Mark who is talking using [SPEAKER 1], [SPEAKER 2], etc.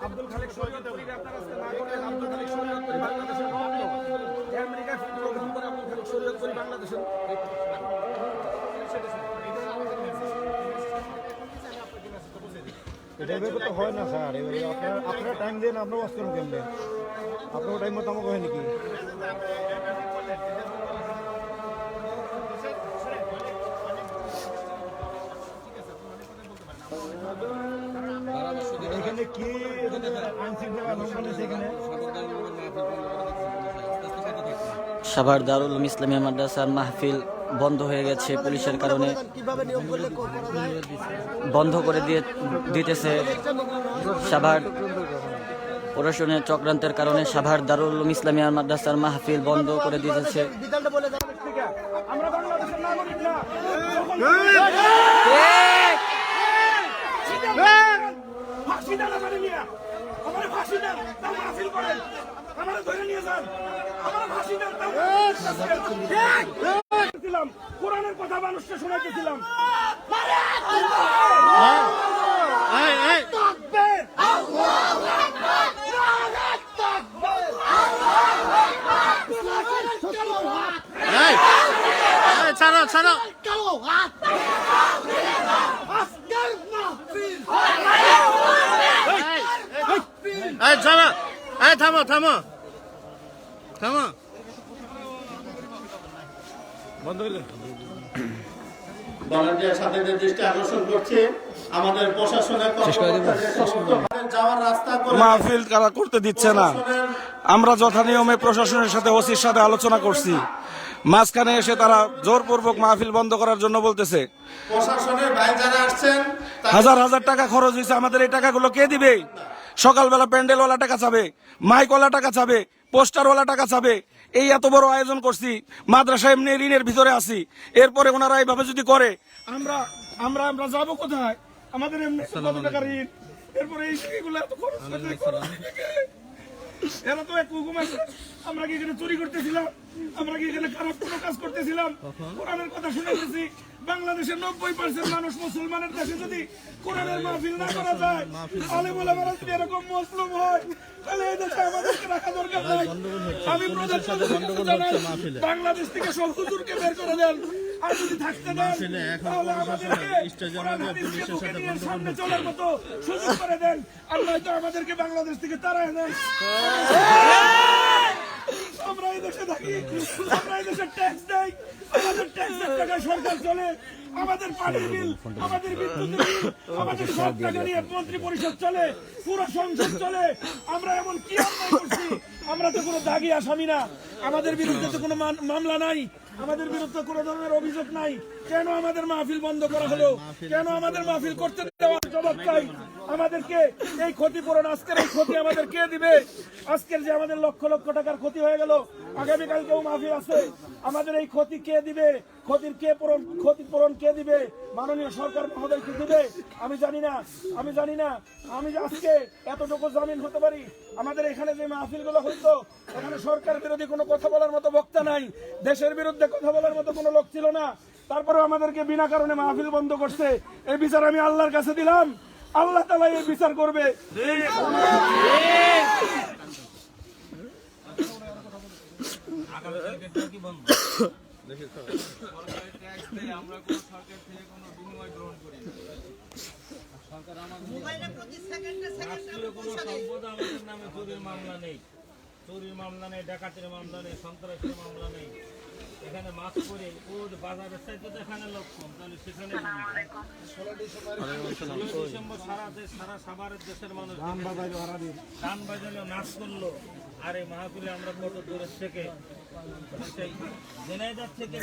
[SPEAKER 1] আব্দুল খালেক শরীয়তপুরী আপনারা না করলেন। আব্দুল খালেক শরীয়তপুরী বাংলাদেশের ভক্ত, আমেরিকায় প্রোগ্রাম করে আব্দুল খালেক শরীয়তপুরী বাংলাদেশের
[SPEAKER 2] এটা এভাবে তো হয় না স্যার। এবারে আপনারা টাইম দেন, আপনারা ওয়াশ করুন কেমনে? আপনার টাইম মতো আমাকে হয় নাকি? এখানে কি
[SPEAKER 3] সাভার দারুল উলুম ইসলামিয়া মাদ্রাসার মাহফিল বন্ধ হয়ে গেছে পুলিশের কারণে, বন্ধ করে দিতেছে সাভার প্রশাসনের চক্রান্তের কারণে। সাভার দারুল উলুম ইসলামিয়া মাদ্রাসার মাহফিল বন্ধ করে দিতেছে।
[SPEAKER 1] কোরআনের কথা মানুষকে শোনাইতেছিলাম।
[SPEAKER 4] ছাড়ো ছাড়ো থামো থামো থামো
[SPEAKER 2] বন্ধ হইলে
[SPEAKER 4] ভলান্টিয়ার সাথীদের দৃষ্টি আকর্ষণ করছে আমাদের প্রশাসনের যাওয়ার রাস্তা
[SPEAKER 1] মাহফিল কারা করতে দিচ্ছে না। আমরা যথানিয়মে প্রশাসনের সাথে ওসির সাথে আলোচনা করছি, মাঝখানে এসে তারা জোরপূর্বক মাহফিল বন্ধ করার জন্য বলতেছে।
[SPEAKER 4] প্রশাসনের ভাই যারা আসছেন
[SPEAKER 1] হাজার হাজার টাকা খরচ হয়েছে, আমাদের এই টাকাগুলো কে দিবে? সকালবেলা প্যান্ডেলওয়ালা টাকা চাবে, মাইকওয়ালা টাকা চাবে, পোস্টারওয়ালা টাকা চাবে। এই এত বড় আয়োজন করছি, মাদ্রাসা এমনি ঋণের ভিতরে আছি, এরপরে ওনারা এইভাবে যদি করে আমরা আমরা আমরা যাবো কোথায়? আমাদের এমনি কত টাকা ঋণ, এরপরে এইগুলো এত খরচ এরা তো এক হুকুম আছে। আমরা কি এখানে চুরি করতেছিলাম? আমরা কি এখানে খারাপ কোনো কাজ করতেছিলাম? কোরআনের কথা শুনেছি। বাংলাদেশের 90% মানুষ মুসলমানের দেশে যদি কোরআনের মাহফিল না করা যায়, আলেম ওলামারা যদি এরকম মুসলিম হয়, তাহলে এই দেশে আমাদেরকে রাখা দরকার নাই। আমি প্রধানমন্ত্রীকে জানাই, বাংলাদেশ থেকে সব হুজুরকে বের করে দেন। আর যদি থাকতে দেন তাহলে আমাদেরকে কোরআন হাদিসকে বুকে নিয়ে সামনে চলার মতো সুযোগ করে দেন। আর নয়তো আমাদেরকে বাংলাদেশ থেকে তাড়ায় দেন। আমরা এই দেশে থাকি, আমরা এই দেশে ট্যাক্স দেই, আমাদের ট্যাক্সের টাকায় সরকার চলে, আমাদের পানির বিল, আমাদের বিদ্যুতের বিল, আমাদের সব টাকা নিয়ে মন্ত্রী পরিষদ চলে, পুরো সংসদ চলে। আমরা এমন কি অন্যায় করছি? আমরা তো কোনো দাগি আসামি না, আমাদের বিরুদ্ধে তো কোনো মামলা নাই, আমাদের বিরুদ্ধে কোনো ধরনের অভিযোগ নাই। কেন আমাদের মাহফিল বন্ধ করা হলো? কেন আমাদের মাহফিল করতে দেওয়ার জবাব চাই। আমাদেরকে এই ক্ষতিপূরণ, আজকের এই ক্ষতি আমাদের কে দিবে? আজকের যে আমাদের লক্ষ লক্ষ টাকার ক্ষতি হয়ে গেল, আগামীকালকেও মাহফিল আছে, আমাদের এই ক্ষতি কে দিবে? ক্ষতিপূরণ কে দিবে? মাননীয় সরকার মহোদয় কি দিবে? আমি জানি না। আমি আজকে এতটুকু জামিন হতে পারি, আমাদের এখানে যে মাহফিলগুলো হইতো, এখানে সরকার বিরোধী কোনো কথা বলার মতো বক্তা নাই, দেশের বিরুদ্ধে কথা বলার মতো কোনো লোক ছিল না। তারপরে আমাদেরকে বিনা কারণে মাহফিল বন্ধ করছে। এই বিচার আমি আল্লাহর কাছে দিলাম, আল্লাহ তাআলা এই বিচার করবে।
[SPEAKER 5] আমরা কোন সরকার থেকে কোনো বিনিময় গ্রহণ করি না। সরকার আমাদের কোনো সম্পদ আমাদের নামে চুরির মামলা নেই, ডাকাতির মামলা নেই, সন্ত্রাসের মামলা নেই। এখানে মাছ করে ও বাজারের চাইতে তো এখানে লক্ষণ, তাহলে সেখানে 16 ডিসেম্বর সারা সাভারের দেশের মানুষ গান বাজালো, নাচ করলো। আর এই মাহফিলে আমরা কত দূরের থেকে, ঝিনাইদহ থেকে